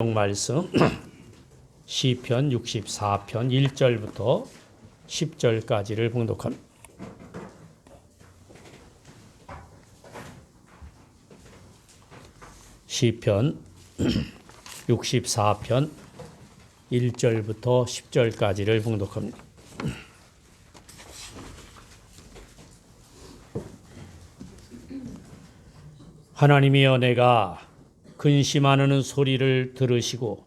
말씀 시편 64편 1절부터 10절까지를 봉독합니다. 시편 64편 1절부터 10절까지를 봉독합니다. 하나님이여, 내가 근심하는 소리를 들으시고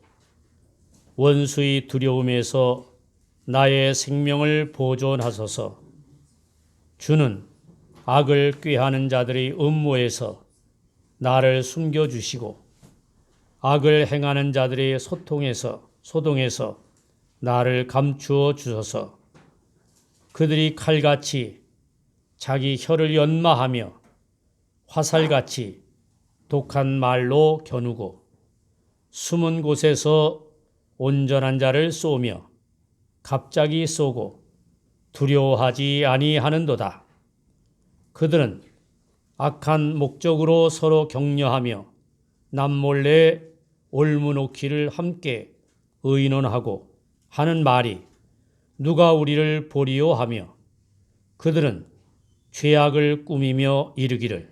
원수의 두려움에서 나의 생명을 보존하소서. 주는 악을 꾀하는 자들의 음모에서 나를 숨겨주시고 악을 행하는 자들의 소동에서 나를 감추어 주소서. 그들이 칼같이 자기 혀를 연마하며 화살같이 독한 말로 겨누고 숨은 곳에서 온전한 자를 쏘며 갑자기 쏘고 두려워하지 아니하는도다. 그들은 악한 목적으로 서로 격려하며 남몰래 올무놓기를 함께 의논하고 하는 말이 누가 우리를 보리요 하며, 그들은 죄악을 꾸미며 이르기를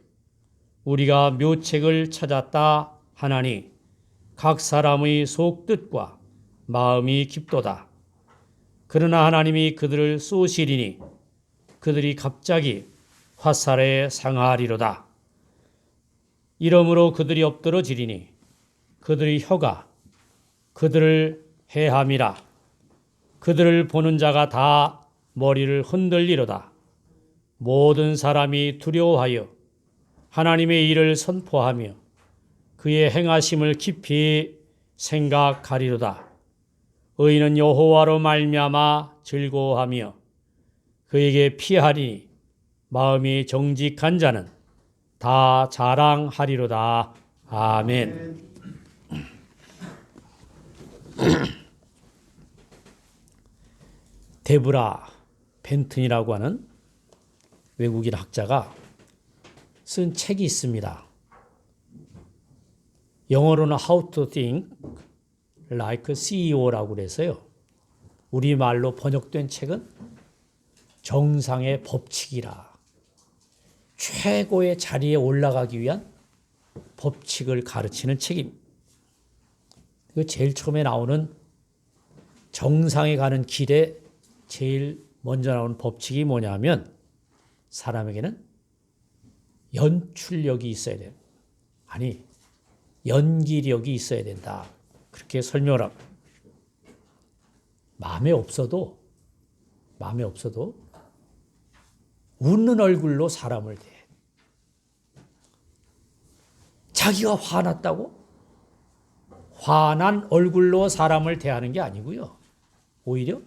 우리가 묘책을 찾았다 하나니 각 사람의 속뜻과 마음이 깊도다. 그러나 하나님이 그들을 쏘시리니 그들이 갑자기 화살에 상하리로다. 이러므로 그들이 엎드러지리니 그들의 혀가 그들을 해함이라. 그들을 보는 자가 다 머리를 흔들리로다. 모든 사람이 두려워하여 하나님의 일을 선포하며 그의 행하심을 깊이 생각하리로다. 의인은 여호와로 말미암아 즐거워하며 그에게 피하리니 마음이 정직한 자는 다 자랑하리로다. 아멘. 데브라 벤튼이라고 하는 외국인 학자가 쓴 책이 있습니다. 영어로는 How to Think Like a CEO라고 그래서요. 우리말로 번역된 책은 정상의 법칙이라. 최고의 자리에 올라가기 위한 법칙을 가르치는 책입니다. 그 제일 처음에 나오는 정상에 가는 길에 제일 먼저 나오는 법칙이 뭐냐면 사람에게는 연출력이 있어야 돼요. 아니, 연기력이 있어야 된다. 그렇게 설명을 합니다. 마음에 없어도 웃는 얼굴로 사람을 대해. 자기가 화났다고 화난 얼굴로 사람을 대하는 게 아니고요. 오히려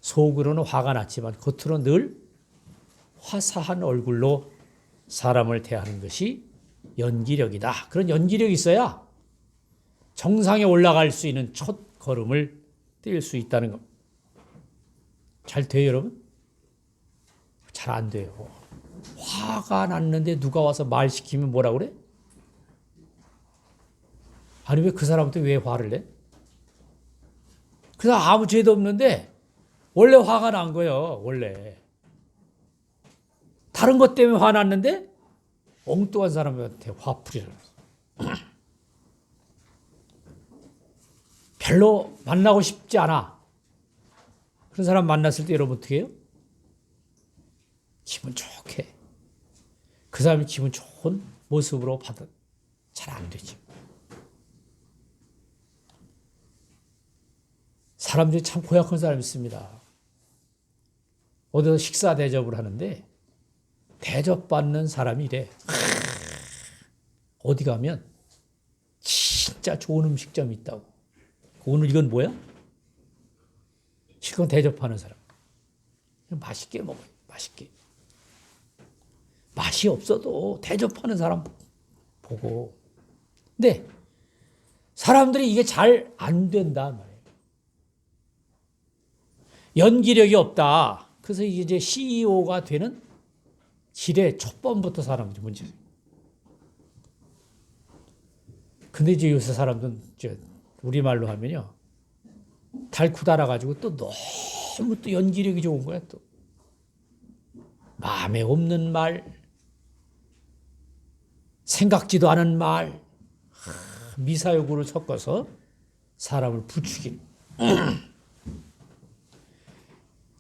속으로는 화가 났지만 겉으로 늘 화사한 얼굴로 사람을 대하는 것이 연기력이다. 그런 연기력이 있어야 정상에 올라갈 수 있는 첫 걸음을 뗄 수 있다는 겁니다. 잘 돼요, 여러분? 잘 안 돼요. 화가 났는데 누가 와서 말 시키면 뭐라 그래? 아니, 왜 그 사람한테 왜 화를 내? 그 사람 아무 죄도 없는데 원래 화가 난 거예요. 원래. 다른 것 때문에 화났는데 엉뚱한 사람한테 화풀이를 해서 별로 만나고 싶지 않아. 그런 사람 만났을 때 여러분 어떻게 해요? 기분 좋게. 그 사람이 기분 좋은 모습으로 받아. 잘 안 되지. 사람들이 참 고약한 사람이 있습니다. 어디서 식사 대접을 하는데 대접받는 사람이 이래. 어디 가면 진짜 좋은 음식점이 있다고. 오늘 이건 뭐야? 실컷 대접하는 사람. 맛있게 먹어요. 맛있게. 맛이 없어도 대접하는 사람 보고. 근데 사람들이 이게 잘 안 된다 말이에요. 연기력이 없다. 그래서 이제 CEO가 되는 길에 첫 번부터 사람들이 문제예요. 근데 이제 요새 사람들은 우리말로 하면요. 달고 달아가지고 또 너무 또 연기력이 좋은 거야, 또. 마음에 없는 말, 생각지도 않은 말, 미사역으로 섞어서 사람을 부추긴.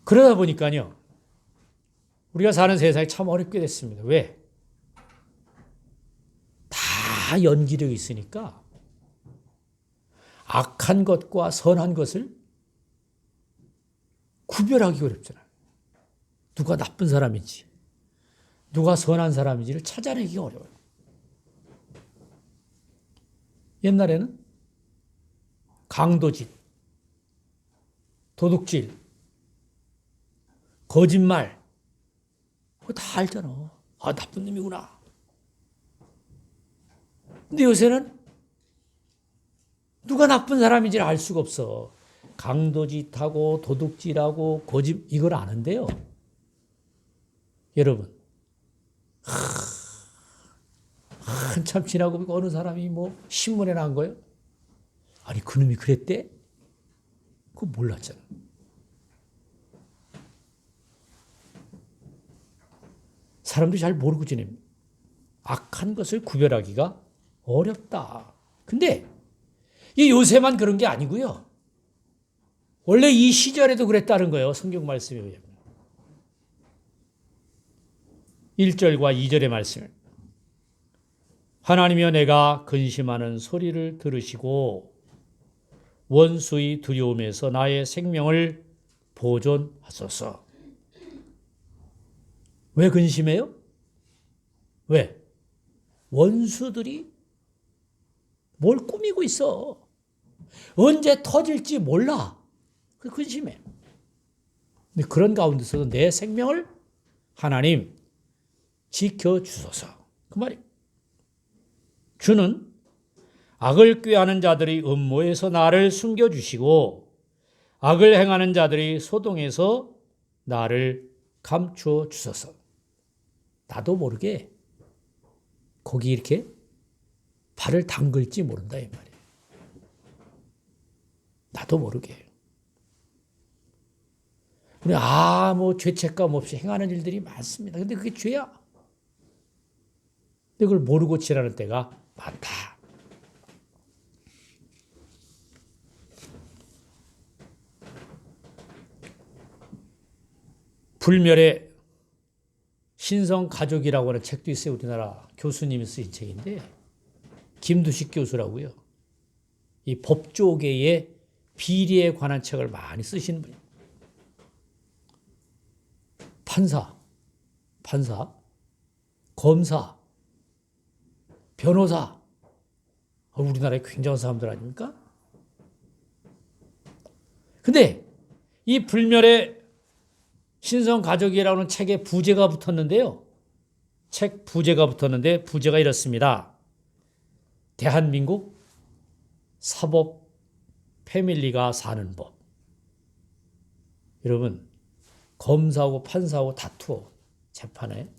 그러다 보니까요. 우리가 사는 세상이 참 어렵게 됐습니다. 왜? 다 연기력이 있으니까 악한 것과 선한 것을 구별하기 어렵잖아요. 누가 나쁜 사람인지, 누가 선한 사람인지를 찾아내기 어려워요. 옛날에는 강도짓, 도둑질, 거짓말, 그거 다 알잖아. 아, 나쁜 놈이구나. 근데 요새는 누가 나쁜 사람인지를 알 수가 없어. 강도짓하고 도둑질하고 거짓, 이걸 아는데요. 여러분, 한참 지나고 어느 사람이 뭐 신문에 난 거예요? 아니, 그놈이 그랬대? 그거 몰랐잖아. 사람들이 잘 모르고 지냅니다. 악한 것을 구별하기가 어렵다. 근데 이 요새만 그런 게 아니고요. 원래 이 시절에도 그랬다는 거예요. 성경 말씀에 의하면. 1절과 2절의 말씀을. 하나님이여 내가 근심하는 소리를 들으시고 원수의 두려움에서 나의 생명을 보존하소서. 왜 근심해요? 왜? 원수들이 뭘 꾸미고 있어. 언제 터질지 몰라. 그 근심해. 근데 그런 가운데서도 내 생명을 하나님 지켜주소서. 그 말이. 주는 악을 꾀하는 자들의 음모에서 나를 숨겨주시고 악을 행하는 자들의 소동에서 나를 감추어 주소서. 나도 모르게 거기 이렇게 발을 담글지 모른다 이 말이에요. 나도 모르게. 우리 아무 죄책감 없이 행하는 일들이 많습니다. 근데 그게 죄야. 근데 그걸 모르고 지나는 때가 많다. 불멸의 신성가족이라고 하는 책도 있어요. 우리나라 교수님이 쓰신 책인데 김두식 교수라고요. 이 법조계의 비리에 관한 책을 많이 쓰시는 분이에요. 판사, 검사, 변호사, 우리나라에 굉장한 사람들 아닙니까? 근데 이 불멸의 신성가족이라는 책에 부제가 붙었는데요. 책 부제가 붙었는데 부제가 이렇습니다. 대한민국 사법 패밀리가 사는 법. 여러분, 검사하고 판사하고 다투어 재판에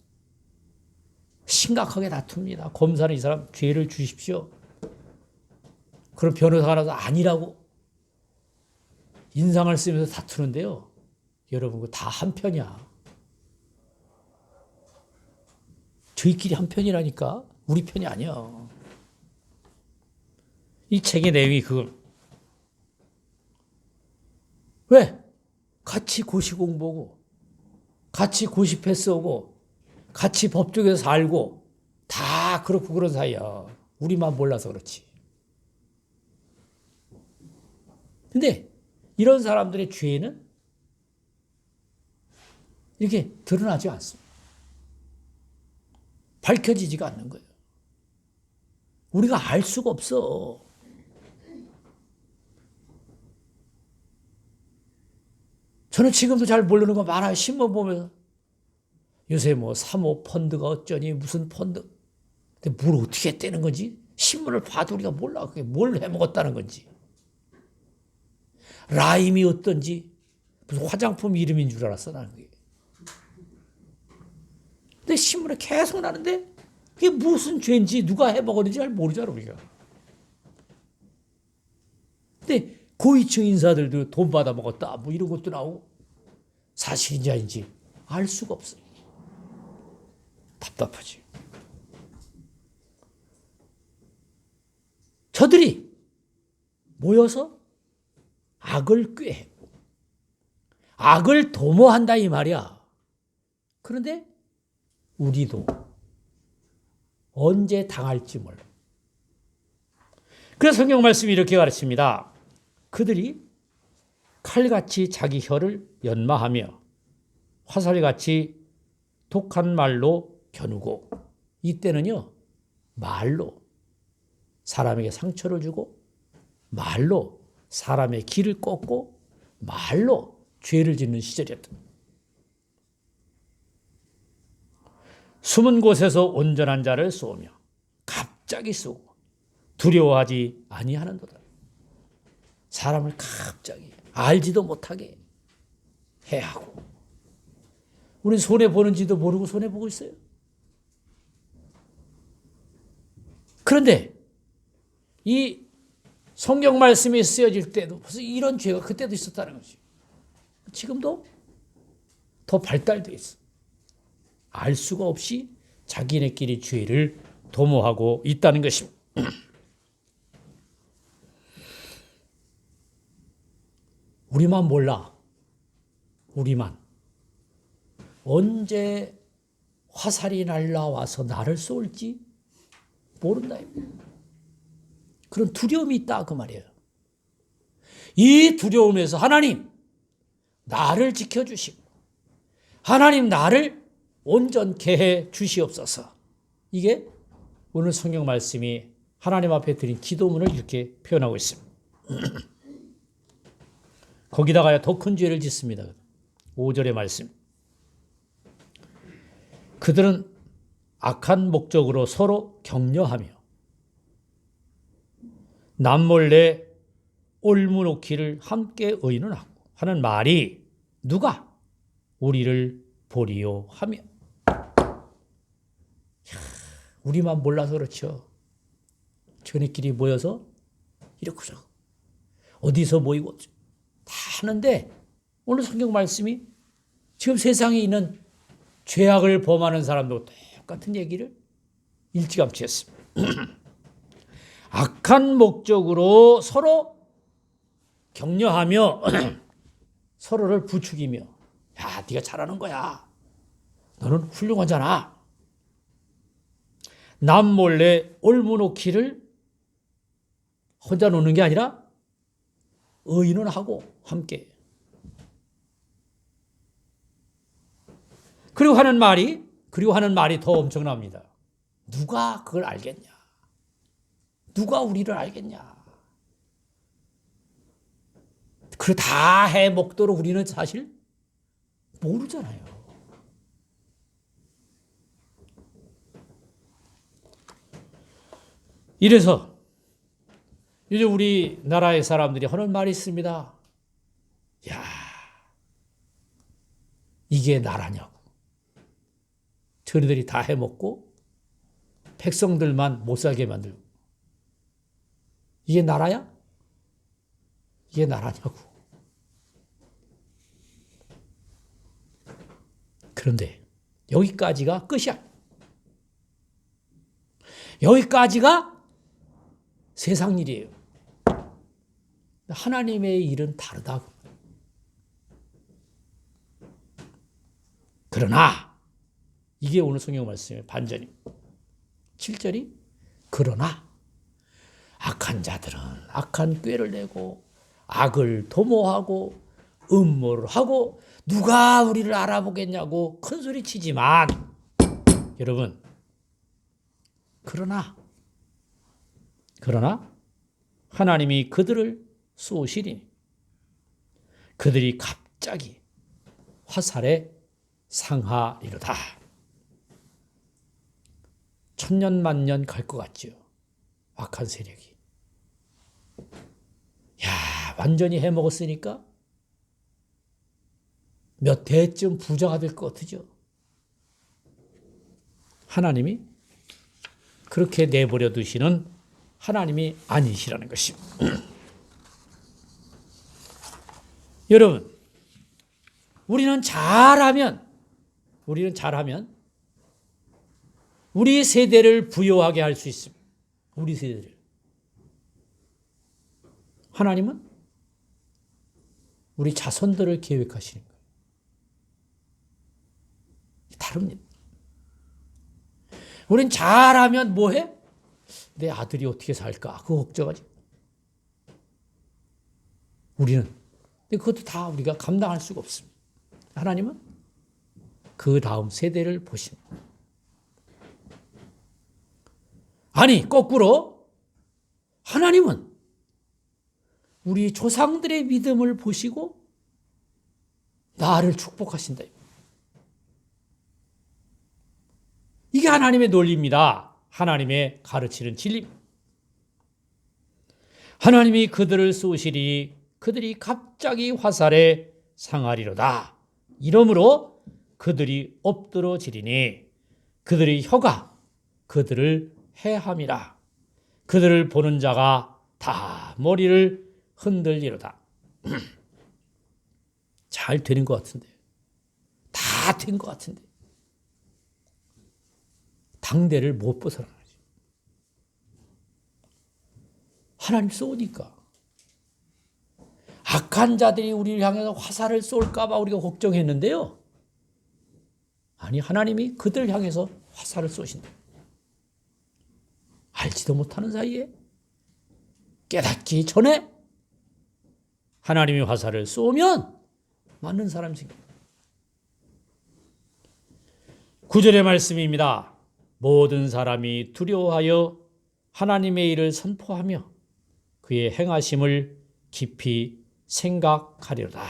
심각하게 다툽니다. 검사는 이 사람 죄를 주십시오. 그럼 변호사가 나서 아니라고 인상을 쓰면서 다투는데요. 여러분, 그거 다 한편이야. 저희끼리 한편이라니까. 우리 편이 아니야. 이 책의 내용이 그걸. 왜? 같이 고시 공부하고, 같이 고시 패스하고, 같이 법조계에서 살고, 다 그렇고 그런 사이야. 우리만 몰라서 그렇지. 근데 이런 사람들의 죄는 이렇게 드러나지 않습니다. 밝혀지지가 않는 거예요. 우리가 알 수가 없어. 저는 지금도 잘 모르는 거 많아요. 신문 보면서. 요새 뭐 사모펀드가 어쩌니 무슨 펀드. 근데 뭘 어떻게 했다는 건지 신문을 봐도 우리가 몰라. 그게 뭘 해먹었다는 건지. 라임이 어떤지 무슨 화장품 이름인 줄 알았어 나는 그게. 근데 신문에 계속 나는데 그게 무슨 죄인지 누가 해먹었는지 잘 모르잖아 우리가. 근데 고위층 인사들도 돈 받아 먹었다 뭐 이런 것도 나오고 사실인지 아닌지 알 수가 없어요. 답답하지. 저들이 모여서 악을 꾀했고 악을 도모한다 이 말이야. 그런데 우리도 언제 당할지 몰라. 그래서 성경 말씀이 이렇게 가르칩니다. 그들이 칼같이 자기 혀를 연마하며 화살같이 독한 말로 겨누고, 이때는요 말로 사람에게 상처를 주고 말로 사람의 길을 꺾고 말로 죄를 짓는 시절이었다. 숨은 곳에서 온전한 자를 쏘며 갑자기 쏘고 두려워하지 아니하는도다. 사람을 갑자기 알지도 못하게 해하고, 우린 손해보는지도 모르고 손해보고 있어요. 그런데 이 성경 말씀이 쓰여질 때도 벌써 이런 죄가 그때도 있었다는 거지. 지금도 더 발달되어 있어. 알 수가 없이 자기네끼리 죄를 도모하고 있다는 것입니다. 우리만 몰라. 우리만. 언제 화살이 날라와서 나를 쏠지 모른다. 그런 두려움이 있다 그 말이에요. 이 두려움에서 하나님 나를 지켜주시고 하나님 나를 온전케 해 주시옵소서. 이게 오늘 성경 말씀이 하나님 앞에 드린 기도문을 이렇게 표현하고 있습니다. 거기다가 더 큰 죄를 짓습니다. 5절의 말씀. 그들은 악한 목적으로 서로 격려하며 남몰래 올무놓기를 함께 의논하고 하는 말이 누가 우리를 보리요 하며. 우리만 몰라서 그렇죠. 저네끼리 모여서 이렇게 저렇게 어디서 모이고 다 하는데 오늘 성경 말씀이 지금 세상에 있는 죄악을 범하는 사람도 똑같은 얘기를 일찌감치 했습니다. 악한 목적으로 서로 격려하며 서로를 부추기며, 야, 네가 잘하는 거야. 너는 훌륭하잖아. 남몰래 올무놓기를 혼자 노는 게 아니라 의논하고 함께. 그리고 하는 말이 더 엄청납니다. 누가 그걸 알겠냐? 누가 우리를 알겠냐? 그걸 다 해먹도록 우리는 사실 모르잖아요. 이래서 요즘 우리나라의 사람들이 하는 말이 있습니다. 야, 이게 나라냐고. 저희들이 다 해먹고 백성들만 못 살게 만들고. 이게 나라야? 이게 나라냐고. 그런데 여기까지가 끝이야. 여기까지가 세상 일이에요. 하나님의 일은 다르다. 그러나 이게 오늘 성경 말씀의 반전입니다. 7절이 그러나 악한 자들은 악한 꾀를 내고 악을 도모하고 음모를 하고 누가 우리를 알아보겠냐고 큰소리 치지만, 여러분, 그러나 하나님이 그들을 쏘시리니 그들이 갑자기 화살에 상하리로다. 천년만년 갈 것 같죠. 악한 세력이. 야, 완전히 해먹었으니까 몇 대쯤 부자가 될 것 같으죠. 하나님이 그렇게 내버려 두시는 하나님이 아니시라는 것입니다. 여러분, 우리는 잘하면 우리 세대를 부요하게 할 수 있습니다. 우리 세대를. 하나님은 우리 자손들을 계획하시는 거예요. 다릅니다. 우린 잘하면 뭐해? 내 아들이 어떻게 살까? 그거 걱정하지. 우리는. 근데 그것도 다 우리가 감당할 수가 없습니다. 하나님은 그 다음 세대를 보십니다. 아니, 거꾸로 하나님은 우리 조상들의 믿음을 보시고 나를 축복하신다. 이게 하나님의 논리입니다. 하나님의 가르치는 진리입니다. 하나님이 그들을 쏘시리 그들이 갑자기 화살에 상하리로다. 이러므로 그들이 엎드러지리니 그들의 혀가 그들을 해함이라. 그들을 보는 자가 다 머리를 흔들리로다. 잘 되는 것 같은데. 다 된 것 같은데. 당대를 못 벗어나지. 하나님 쏘니까. 악한 자들이 우리를 향해서 화살을 쏠까 봐 우리가 걱정했는데요. 아니, 하나님이 그들 향해서 화살을 쏘신다. 알지도 못하는 사이에 깨닫기 전에 하나님이 화살을 쏘면 맞는 사람이 생깁니다. 9절의 말씀입니다. 모든 사람이 두려워하여 하나님의 일을 선포하며 그의 행하심을 깊이 생각하리로다.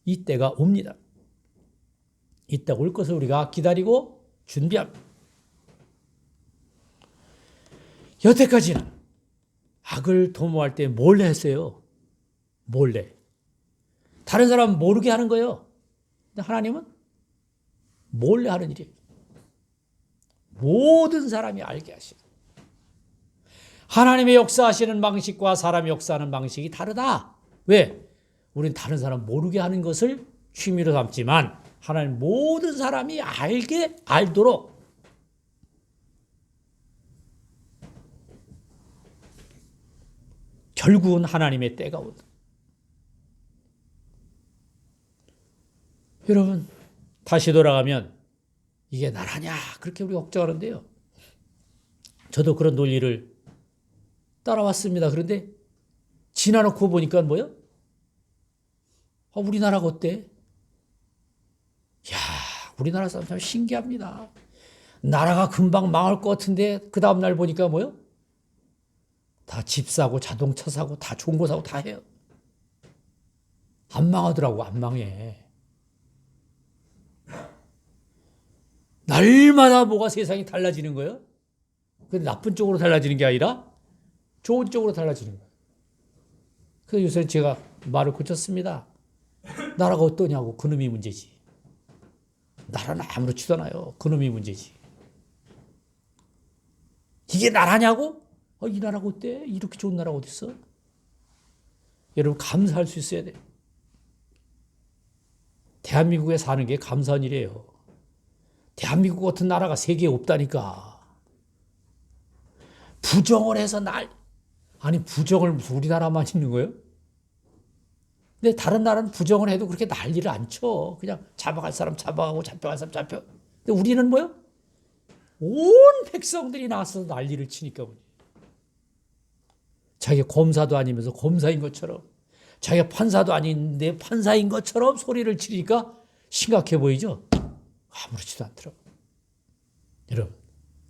이때가 옵니다. 이때가 올 것을 우리가 기다리고 준비합니다. 여태까지는 악을 도모할 때 몰래 했어요. 몰래. 다른 사람 모르게 하는 거예요. 근데 하나님은 몰래 하는 일이에요. 모든 사람이 알게 하시고. 하나님의 역사하시는 방식과 사람의 역사하는 방식이 다르다. 왜? 우리는 다른 사람 모르게 하는 것을 취미로 삼지만 하나님 모든 사람이 알도록 결국은 하나님의 때가 온다. 여러분, 다시 돌아가면 이게 나라냐? 그렇게 우리가 걱정하는데요. 저도 그런 논리를 따라왔습니다. 그런데 지나놓고 보니까 뭐요? 우리나라가 어때? 야, 우리나라 사람 참 신기합니다. 나라가 금방 망할 것 같은데 그 다음날 보니까 뭐요? 다 집 사고 자동차 사고 다 좋은 거 사고 다 해요. 안 망하더라고. 안 망해. 날마다 뭐가 세상이 달라지는 거예요? 근데 나쁜 쪽으로 달라지는 게 아니라 좋은 쪽으로 달라지는 거예요. 그래서 요새 제가 말을 고쳤습니다. 나라가 어떠냐고. 그놈이 문제지. 나라는 아무렇지도 않아요. 그놈이 문제지. 이게 나라냐고? 이 나라가 어때? 이렇게 좋은 나라가 어디 있어? 여러분, 감사할 수 있어야 돼요. 대한민국에 사는 게 감사한 일이에요. 대한민국 같은 나라가 세계에 없다니까. 부정을 해서 아니, 부정을 무슨 우리나라만 있는 거예요? 근데 다른 나라는 부정을 해도 그렇게 난리를 안 쳐. 그냥 잡아갈 사람 잡아가고 잡혀갈 사람 잡혀. 근데 우리는 뭐요? 온 백성들이 나서서 난리를 치니까. 자기가 검사도 아니면서 검사인 것처럼, 자기가 판사도 아닌데 판사인 것처럼 소리를 지르니까 심각해 보이죠? 아무렇지도 않더라고요. 여러분,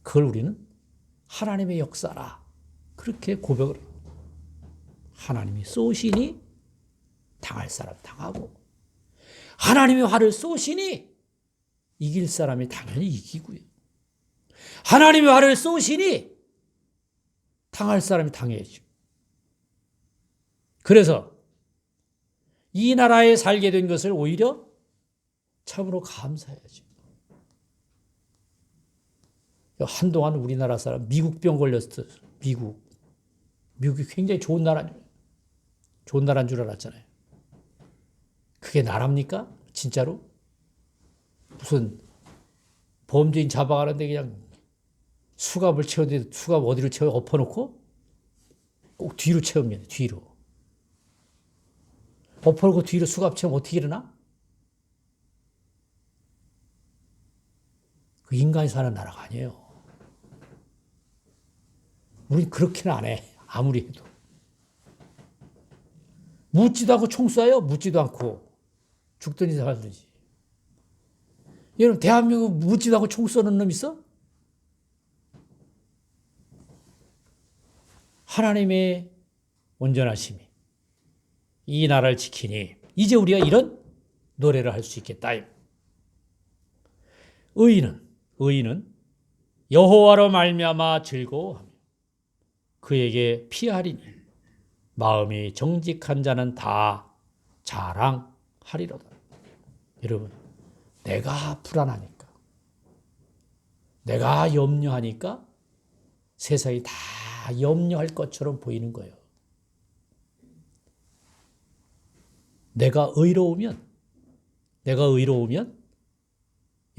그걸 우리는 하나님의 역사라 그렇게 고백을 해요. 하나님이 쏘시니 당할 사람 당하고, 하나님의 화를 쏘시니 이길 사람이 당연히 이기고요. 하나님의 화를 쏘시니 당할 사람이 당해야죠. 그래서 이 나라에 살게 된 것을 오히려 참으로 감사해야죠. 한동안 우리나라 사람 미국병 걸렸어요. 미국이 굉장히 좋은 나라인 줄 알았잖아요. 그게 나랍니까? 진짜로? 무슨 범죄인 잡아가는데 그냥 수갑을 채우는데 수갑 어디로 채워? 엎어놓고? 꼭 뒤로 채웁니다. 뒤로. 엎어놓고 뒤로 수갑 채우면 어떻게 일어나? 그 인간이 사는 나라가 아니에요. 우린 그렇게는 안 해. 아무리 해도. 묻지도 않고 총 쏴요. 묻지도 않고. 죽든지 살든지. 여러분 대한민국 묻지도 않고 총 쏘는 놈 있어? 하나님의 온전하심이 이 나라를 지키니 이제 우리가 이런 노래를 할 수 있겠다. 의인은 여호와로 말미암아 즐거워하며 그에게 피하리니 마음이 정직한 자는 다 자랑하리로다. 여러분, 내가 불안하니까, 내가 염려하니까 세상이 다 염려할 것처럼 보이는 거예요. 내가 의로우면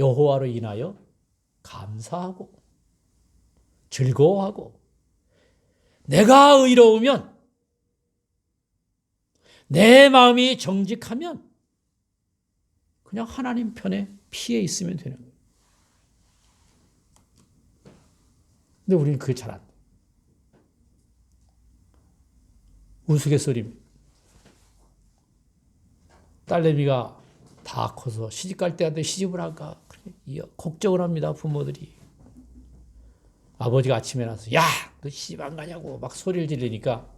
여호와로 인하여 감사하고 즐거워하고, 내가 의로우면 내 마음이 정직하면 그냥 하나님 편에 피해 있으면 되는 거예요. 근데 우리는 그게 잘 안 돼. 우스갯소리입니다. 딸내미가 다 커서 시집 갈 때한테 시집을 할까 걱정을 합니다. 부모들이. 아버지가 아침에 나서 야, 너 시집 안 가냐고 막 소리를 지르니까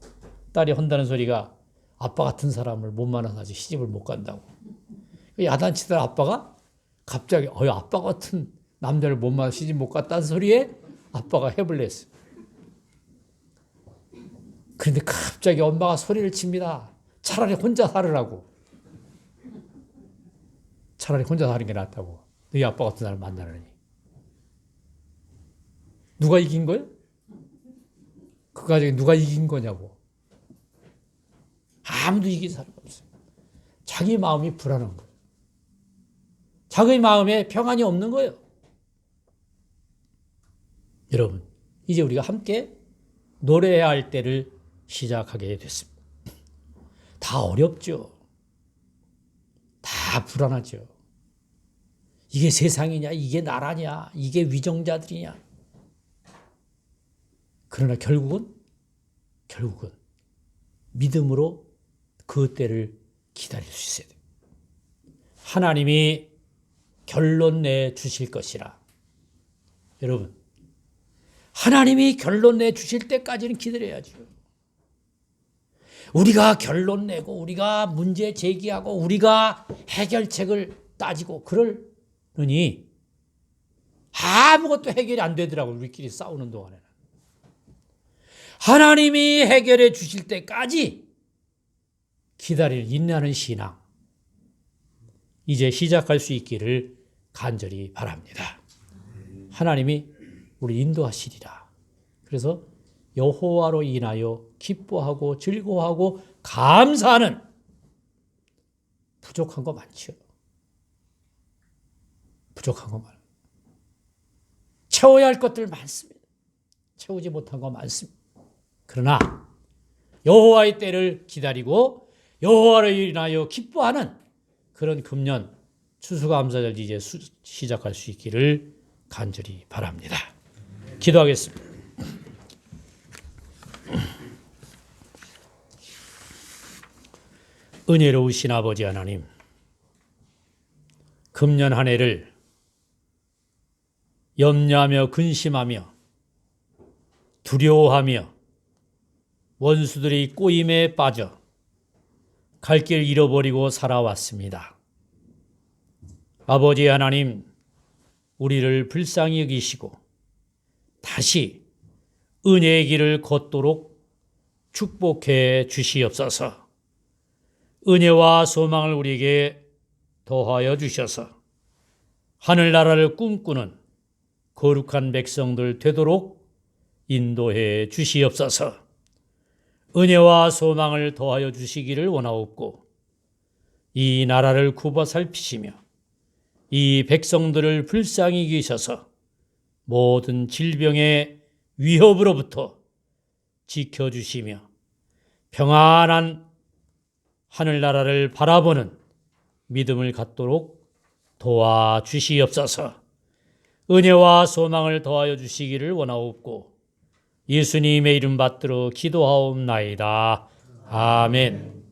딸이 한다는 소리가 아빠 같은 사람을 못 만나서 아직 시집을 못 간다고. 야단치던 아빠가 갑자기 아빠 같은 남자를 못 만나서 시집 못 갔다는 소리에 아빠가 해블 냈어. 그런데 갑자기 엄마가 소리를 칩니다. 차라리 혼자 살으라고. 차라리 혼자 사는 게 낫다고. 너희 아빠 같은 사람을 만나라니. 누가 이긴 거예요? 그 가정에 누가 이긴 거냐고. 아무도 이긴 사람이 없어요. 자기 마음이 불안한 거예요. 자기 마음에 평안이 없는 거예요. 여러분, 이제 우리가 함께 노래해야 할 때를 시작하게 됐습니다. 다 어렵죠. 다 불안하죠. 이게 세상이냐, 이게 나라냐, 이게 위정자들이냐. 그러나 결국은 믿음으로 그 때를 기다릴 수 있어야 돼요. 하나님이 결론 내 주실 것이라. 여러분, 하나님이 결론 내 주실 때까지는 기다려야죠. 우리가 결론 내고 우리가 문제 제기하고 우리가 해결책을 따지고 그러느니 아무것도 해결이 안 되더라고요. 우리끼리 싸우는 동안에는. 하나님이 해결해 주실 때까지 기다리는 인내하는 신앙 이제 시작할 수 있기를 간절히 바랍니다. 하나님이 우리 인도하시리라. 그래서 여호와로 인하여 기뻐하고 즐거워하고 감사하는 부족한 거 많죠. 부족한 거 많아요. 채워야 할 것들 많습니다. 채우지 못한 거 많습니다. 그러나 여호와의 때를 기다리고 여호와로 인하여 기뻐하는 그런 금년 추수감사절 이제 시작할 수 있기를 간절히 바랍니다. 기도하겠습니다. 은혜로우신 아버지 하나님, 금년 한 해를 염려하며 근심하며 두려워하며 원수들의 꼬임에 빠져 갈 길 잃어버리고 살아왔습니다. 아버지 하나님, 우리를 불쌍히 여기시고 다시 은혜의 길을 걷도록 축복해 주시옵소서. 은혜와 소망을 우리에게 더하여 주셔서 하늘나라를 꿈꾸는 거룩한 백성들 되도록 인도해 주시옵소서. 은혜와 소망을 더하여 주시기를 원하옵고 이 나라를 굽어 살피시며 이 백성들을 불쌍히 여기셔서 모든 질병의 위협으로부터 지켜주시며 평안한 하늘나라를 바라보는 믿음을 갖도록 도와주시옵소서. 은혜와 소망을 더하여 주시기를 원하옵고 예수님의 이름 받들어 기도하옵나이다. 아멘.